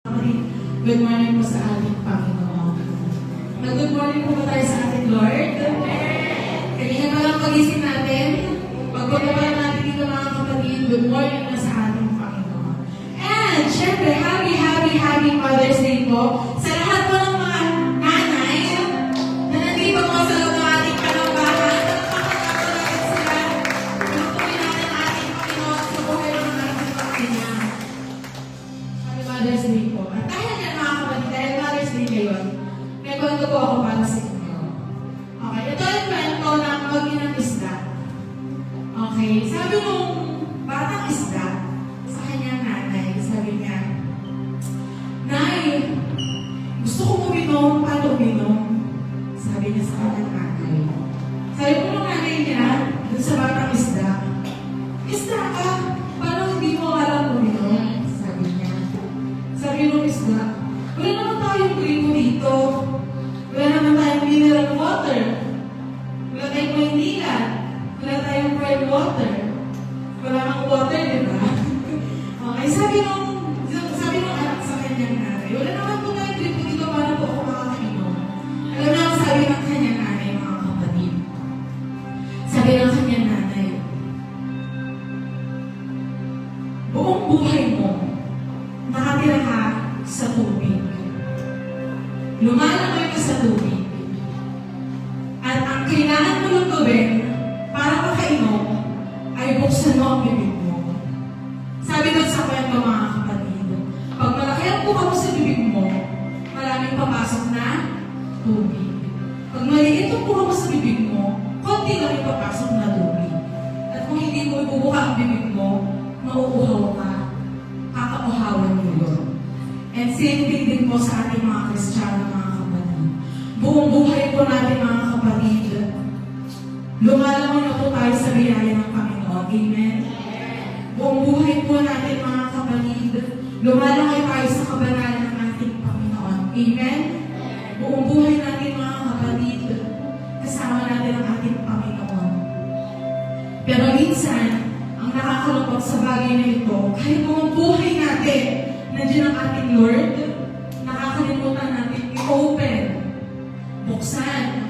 Good morning po sa ating Panginoon. Good morning po ba tayo sa ating Lord? Kanina pa lang pagising natin, pagpunta pa lang natin dito mga kapatid, good morning na sa ating Panginoon. And, syempre, happy Mother's Day po sa lahat po ng mga nanay na nandito po sa loob ng ating panambahan. Napakakapalagan sila. Pinutuloy natin ang ating Panginoon sa buhay ng ating Panginoon. Happy Mother's Day po. At dahil yan mga kapatid, dahil Mother's Day ngayon, may kwento po ako para sa inyo. Okay, ito yung kwento ng mag-inang isda. Okay, sabi nung batang isda sa kanyang nanay, sabi niya, "Nay, gusto ko uminom, paano uminom?" Sabi niya sa kanyang nanay. Sabi ko ng nanay niya, dun sa batang isda, "Isda ka, paano hindi mo alam uminom?" Sabi niya. Sabi nung isda, "Wala naman tayong gripo dito. Wala naman tayong mineral water. Wala tayong Maynila. Wala tayong pure water. Wala nang water, di ba?" Okay, sabi nung anak sa kanyang nanay, "Wala naman po tayong gripo dito, paano po ako makakainom?" Alam na ang sabi ng kanyang nanay, mga kapatid. Sabi ng kanyang nanay, "Buong buhay mo, nakatira ka sa tubig. Lumalangoy ka sa tubig. At ang kailangan mo lang gawin para makainom ay buksan mo ang bibig mo." Sabi doon sa kwento mga kapatid, pag malaki ang buka mo sa bibig mo, maraming papasok na tubig. Pag maliit ang buka mo sa bibig mo, konti lang ipapasok na tubig. At kung hindi mo ibubuka ang bibig mo, mauuhaw ka. Kakauhawan mo yun. And same thing din po sa ating mga Kristiyano, mga kapatid. Buong buhay po natin, mga kapatid, lumalangoy na po tayo sa biyaya ng Panginoon. Amen? Buong buhay po natin, mga kapatid, lumalangoy tayo sa kabanalan ng ating Panginoon. Amen? Buong buhay natin, mga kapatid, kasama natin ang ating Panginoon. Pero minsan, ang nakakalungkot sa bagay na ito, kahit buong buhay natin, nandiyan ang ating Lord, nakakalimutan natin i-open, buksan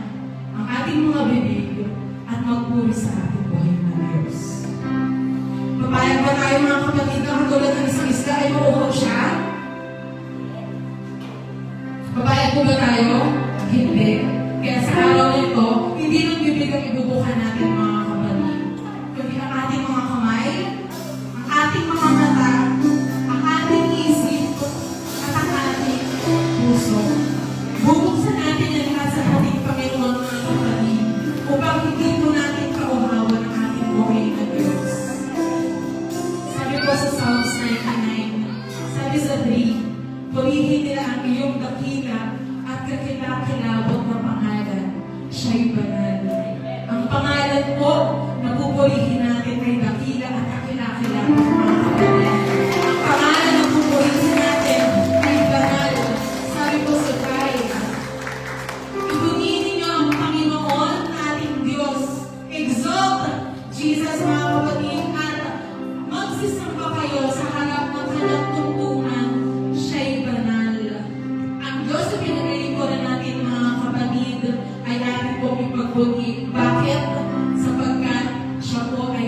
ang ating mga bibig at magpuri sa ating buhay na Diyos. Papayag ba tayo, mga kapatid, na katulad ng isang isda ay mauhaw siya? Papayag po ba tayo? Hindi. Kaya sa araw na ito, hindi lang bibig ang ibubukan natin, mga kapatid, kundi ang ating mga kamay, ang ating mga mata, ang ating isip, at ang ating puso. Bubuksan natin yan lahat sa ating Panginoon, mga kapatid, upang hindi po natin kauhawan ang ating buhay na Diyos. Sabi po sa Psalms 99, sabi sa 3, "Purihin nila ang iyong dakila at kakilakilabot na pangalan, siya'y banal." Ang pangalan po na pupurihin natin ay dakila at kakilakilabot, mga kapatid. Ang pangalan na pupurihin natin ay banal. Sabi po sa Kaya, "Ibunihin ninyo ang Panginoon nating Diyos. Exalt Jesus," mga kapatid, at magsisamba kayo sa harap ng kanyang tungtungan, siya'y banal. Ang Diyos na pinaglilingkuran natin, mga kapatid, ay ating pong ipagpuni. Bakit? Sapagkat siya po ay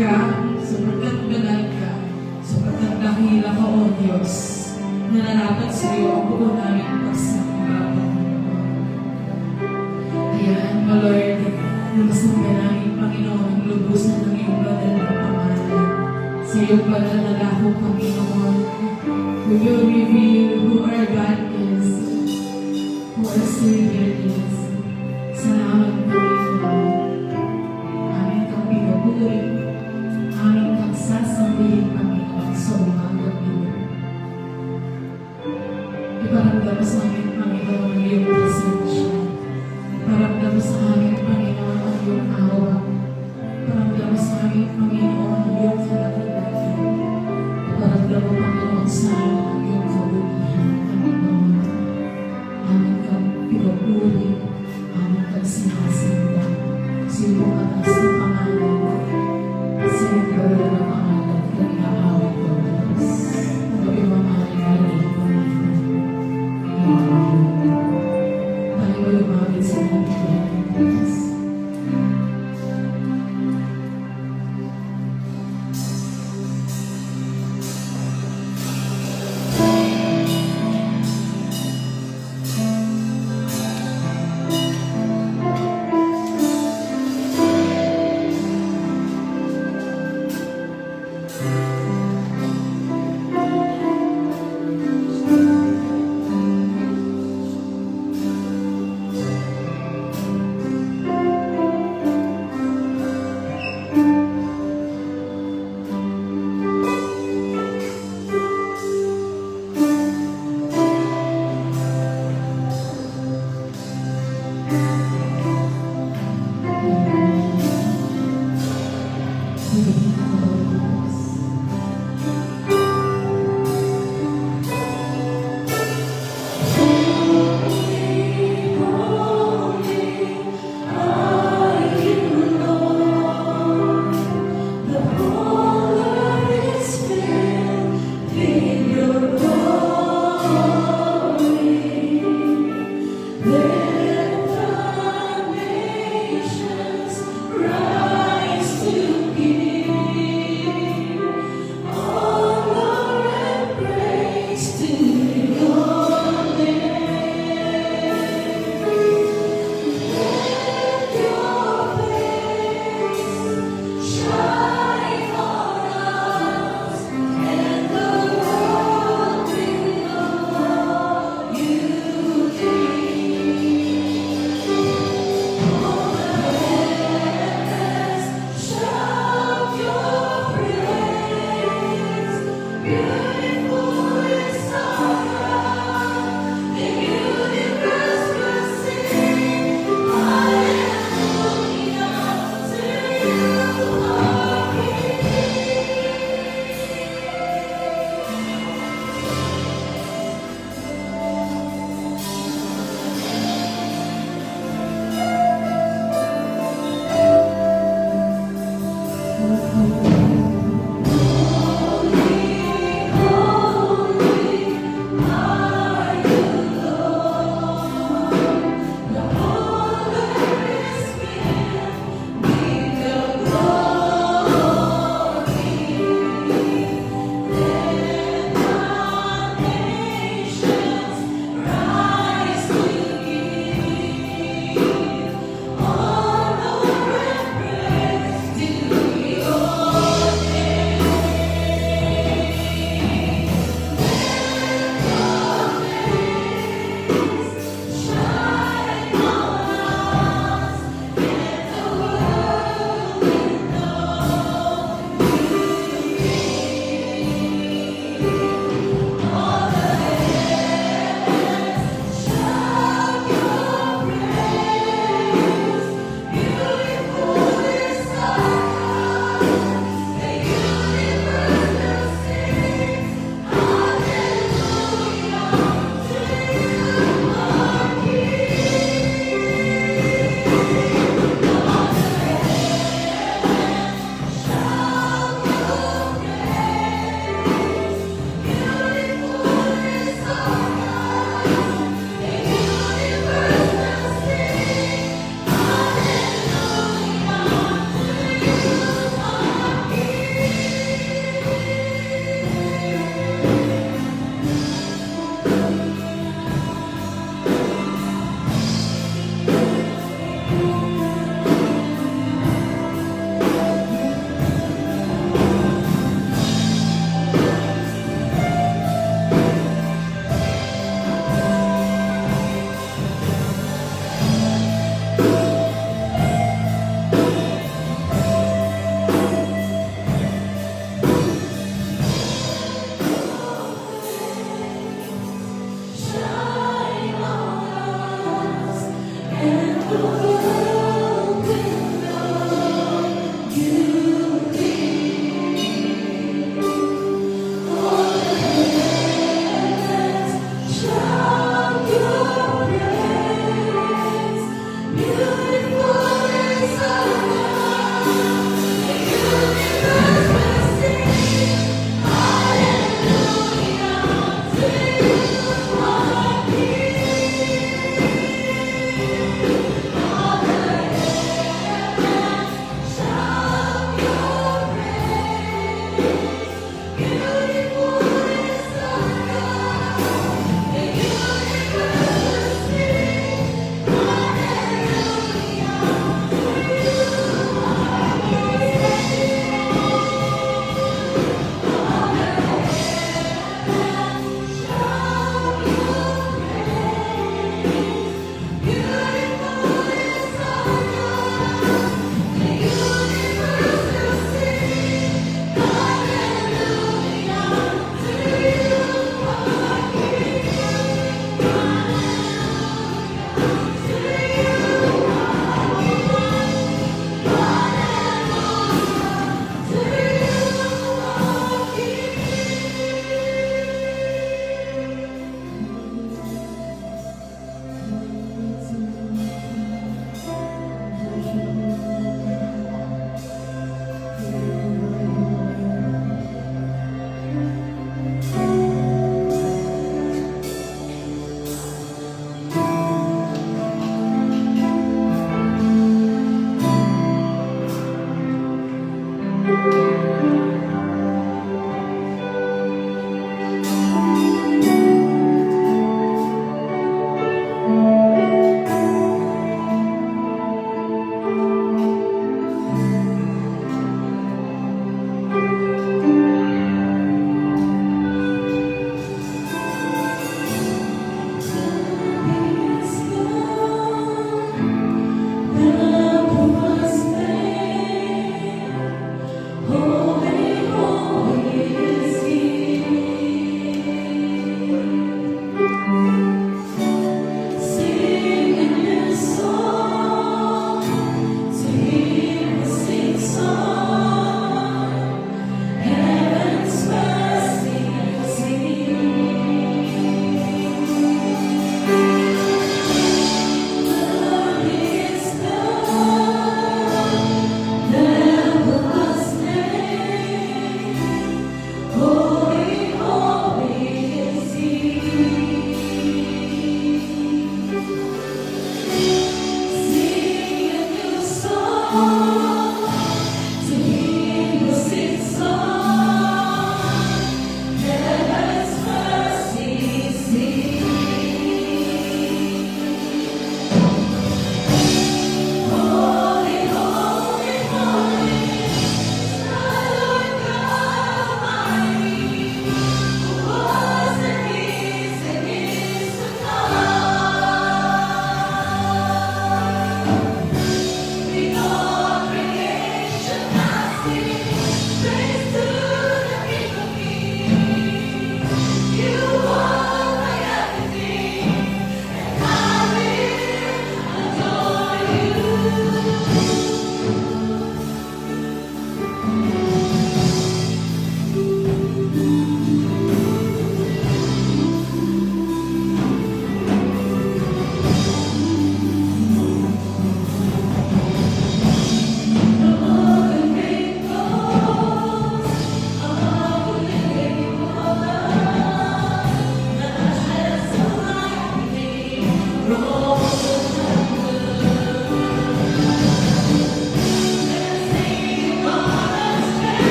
ka, sapagkat banal ka, sapagkat dakila ka, O Diyos, nararapat sa iyo ang buo namin pagsamba, Panginoon. Hayaan mo, Lord, na masamba namin, Panginoon, ang lubusan ng iyong banal na pangalan. Sa iyong banal na laho, Panginoon, we will reveal who our God is, who our Savior is. Salamat, Panginoon. Aming kang pinupuri, aming kang sasambihin, Panginoon, sa umagang ito. Iparamdam sa amin, Panginoon, ang iyong presensya. Iparamdam sa amin, Panginoon, ang iyong awa. Iparamdam sa amin, Panginoon, ang iyong kalaki-laki. Iparamdam mo, Panginoon, sa amin ang iyong kabutihan, Panginoon. Aming kang pinupuri, aming kang sinasamba. Sa iyong atas na pangalan, sa iyong banal na pangalan, kang inaawit ko, Diyos. Ang iyong mamahal na rin, Panginoon. Tayo lumapit sa natin, Diyos.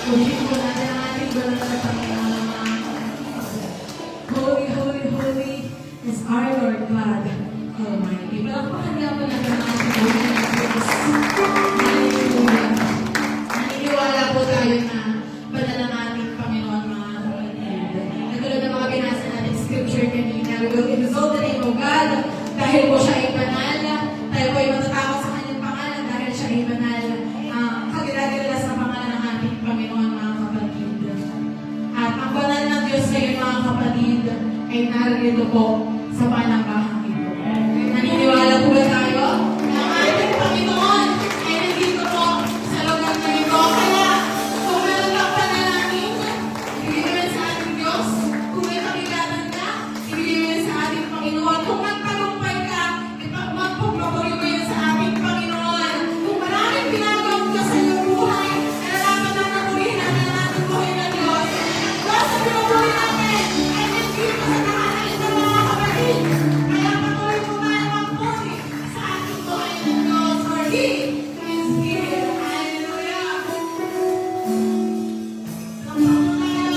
Purihin po natin ang ating banal na Panginoon. Holy, holy, holy is our Lord God Almighty. Palakpakan niya po natin ang ating Panginoon Jesus. Hallelujah. Naniniwala po tayo na banal ang ating Panginoon, mga kapatid. Katulad ng mga binasa natin scripture kanina, we will exalt the name of God dahil po siya ay banal. Tayo po ay matatakot sa kanyang pangalan dahil siya ay banal. Kagilagila sa pangalan ng ating Panginoon, mga kapatid. At ang banal ng Diyos ngayon, mga kapatid, ay narito po sa panambahang ito. Naniniwala po ba tayo na ang ating Panginoon ay nandito po sa lugar na ito? Kaya kung meron kang panalangin, ibigay sa ating Diyos. Kung may kabigatan ka, ibigay sa ating Panginoon. Kung magtagumpay ka, magpapatuloy mo yun sa ating Panginoon. Kung maraming ginagawa ka sa iyong buhay, nalalaman na nabuhin natin ang ating buhay na Diyos. Diyos, sa pinubuhay natin, ay nandito sa nakahalit ng mga kapatid. Kaya patuloy mo tayo magpuni sa ating buhay na Diyos. For He is here. Hallelujah. Kapag tayo.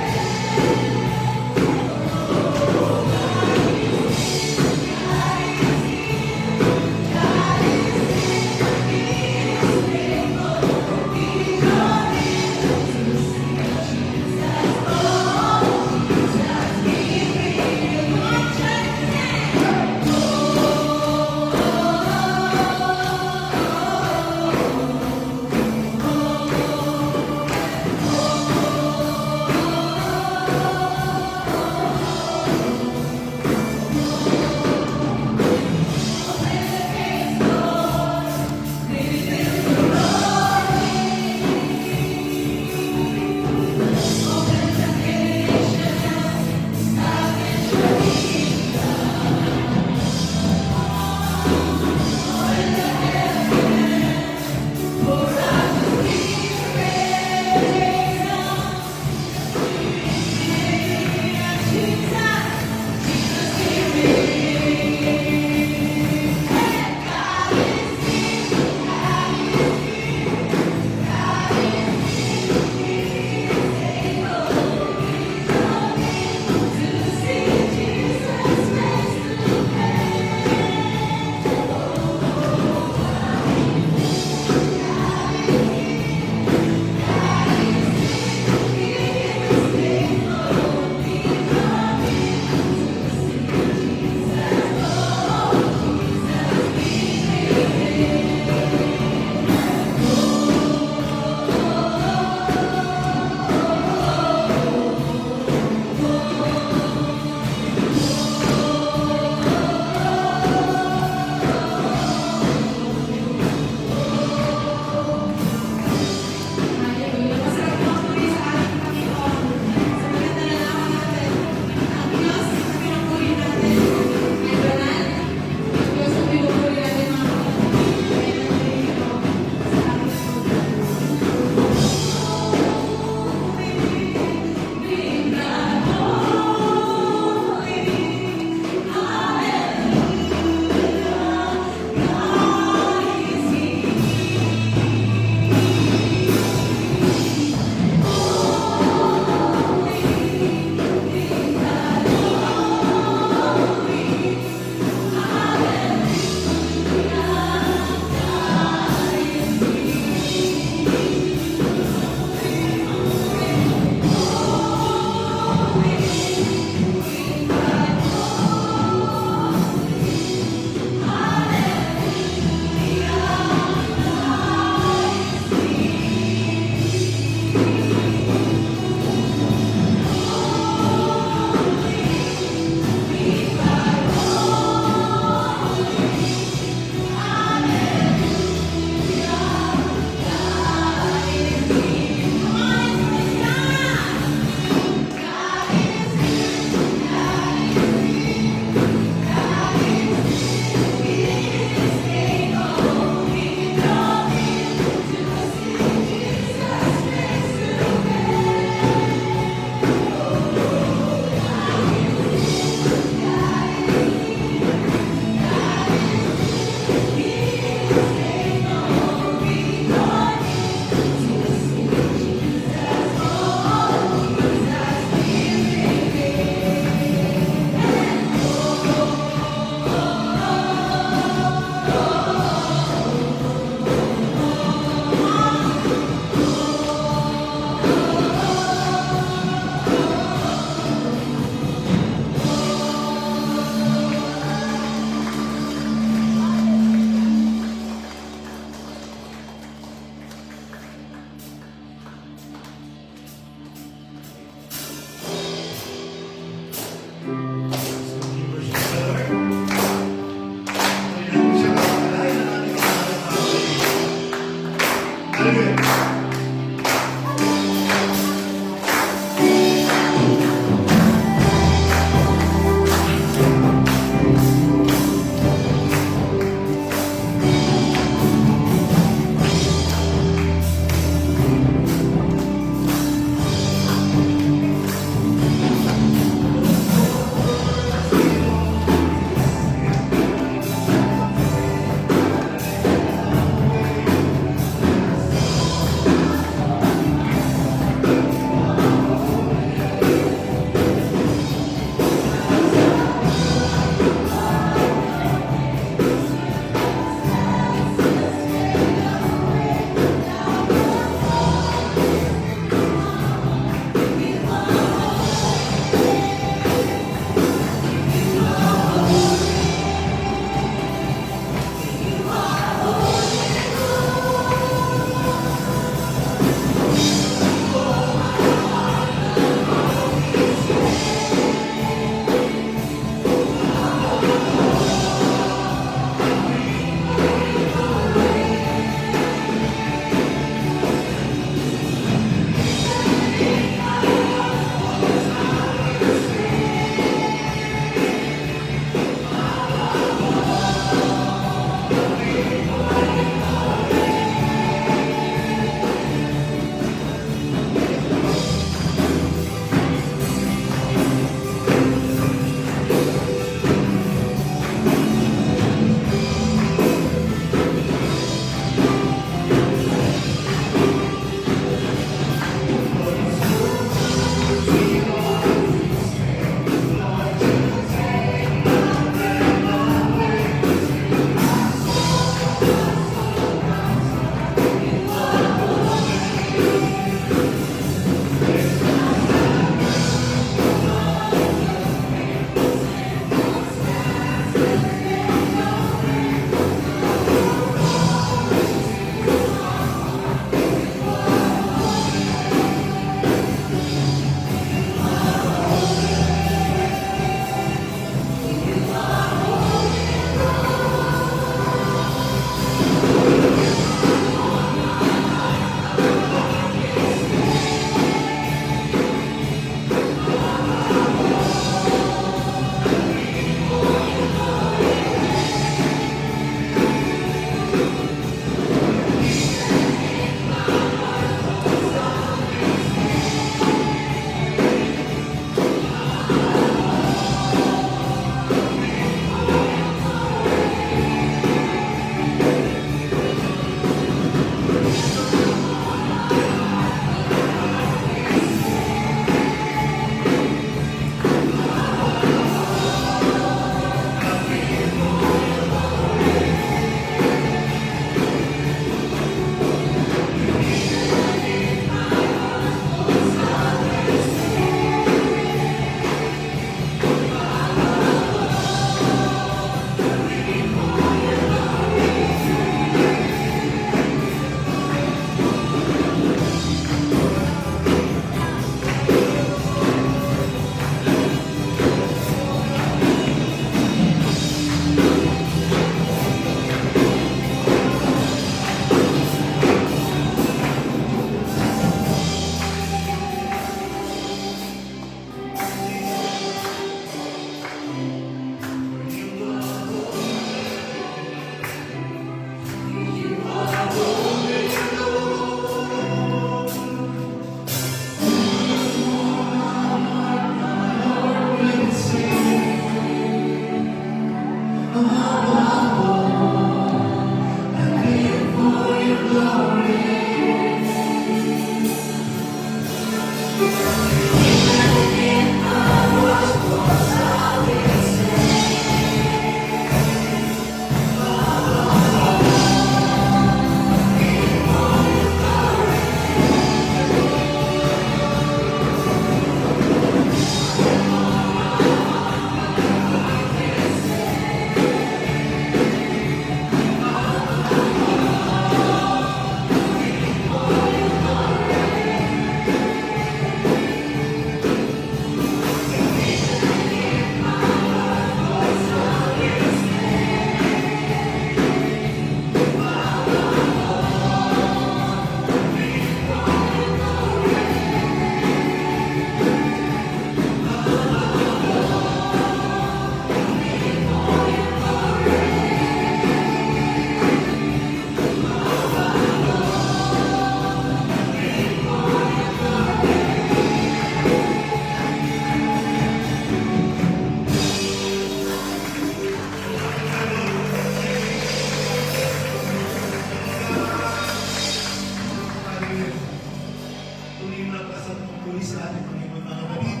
muli sa ating Panginoon mga kapatid.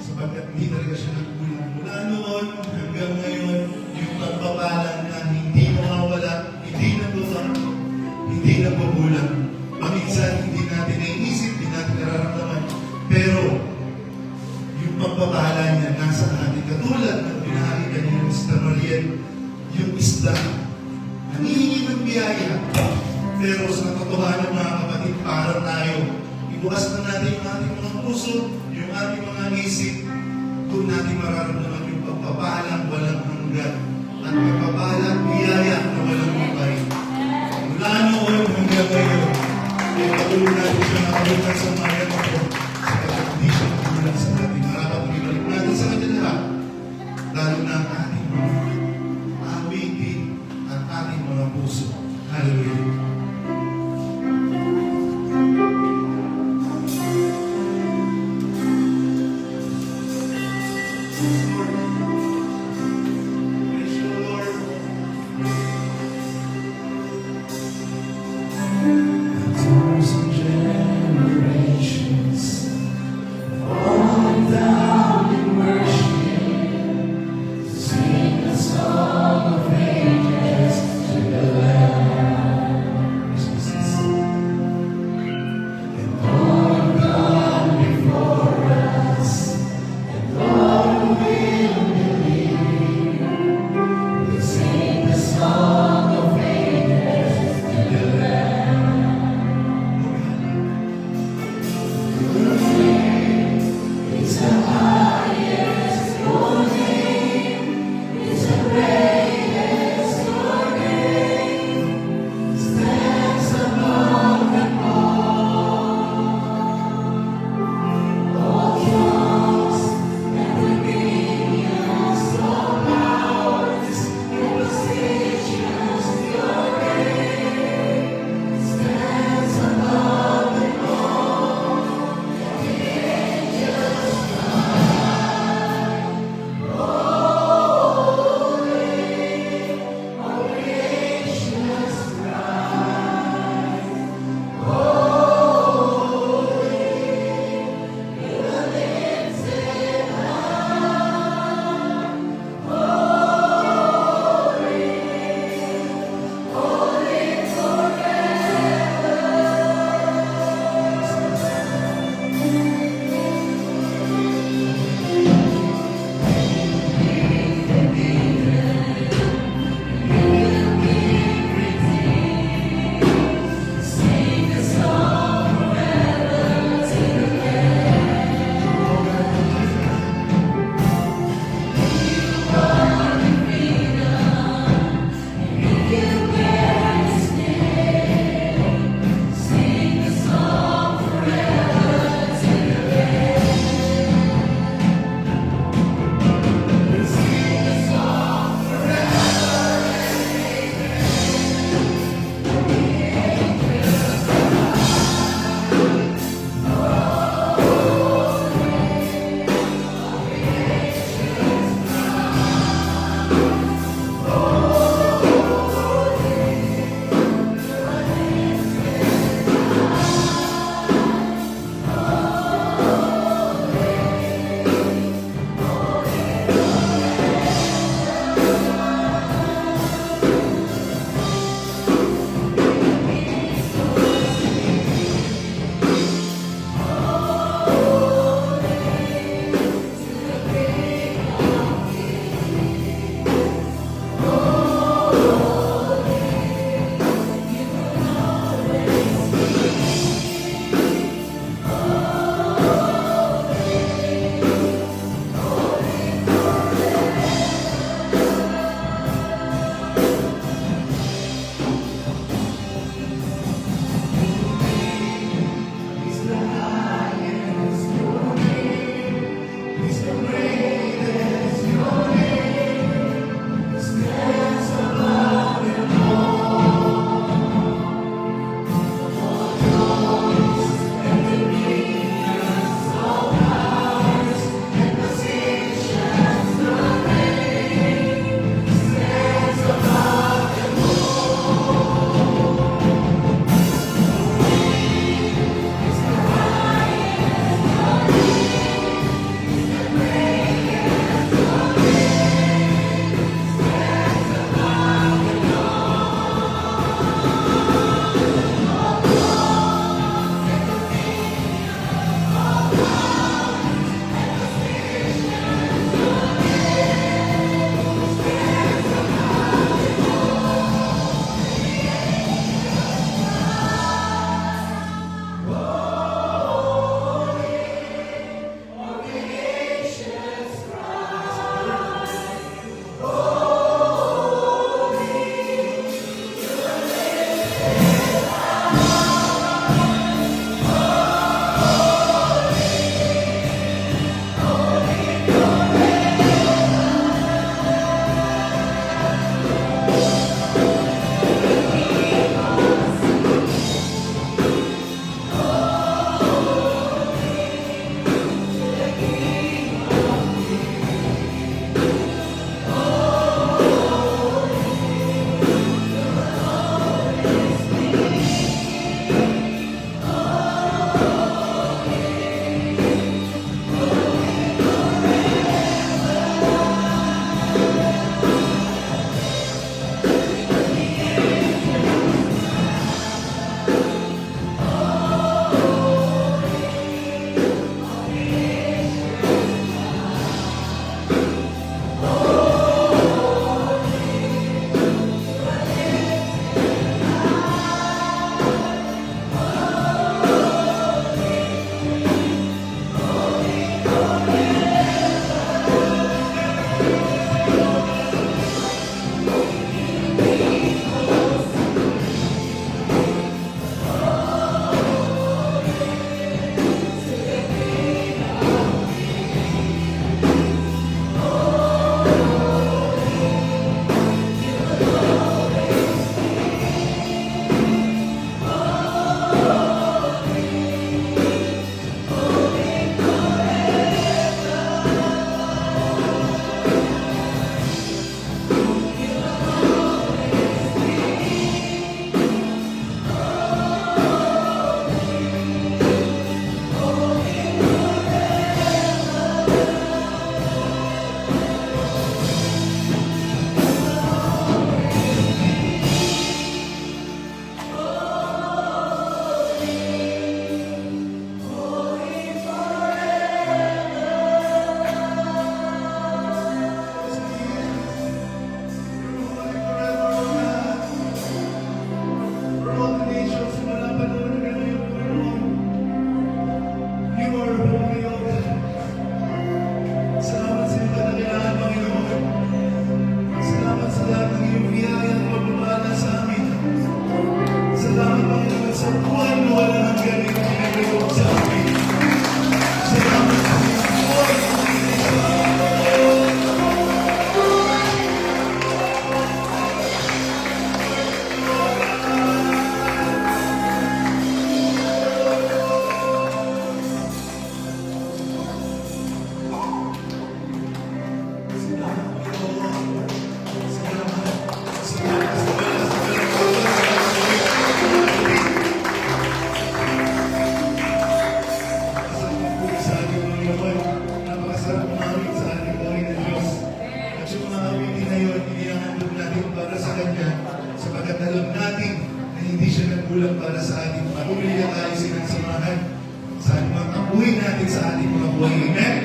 Sapagkat hindi talaga siya nagkulang mula noon hanggang ngayon, yung pagpapala na hindi mawawala, hindi nagkulang, hindi nagkukulang. Paminsan, hindi natin naiisip, hindi natin nararamdaman. Pero, yung pagpapala niya nasa atin. Katulad ng binahagi kanina ng Sister Mariel, yung isda, nangihingi ng biyaya. Pero sa katotohanan mga kapatid, para tayo, ibukas na natin yung ating mga puso, yung ating mga isip, doon natin mararamdaman yung pagpapalang walang hanggan at pagpapalang biyaya na walang mabay. Mula noon hanggang ngayon, ay patuloy natin siya nakabutang sa mga ito sapagkat hindi siya magulang sa ating marapat ibalik natin sa kanya lahat, lalo na ang ating mga awitin at ating mga puso. Hallelujah. A thousand generations nagbulang para sa ating patuloy na tayo sinagsamahan sa anumang abuhin natin sa ating mga buhay. Amen?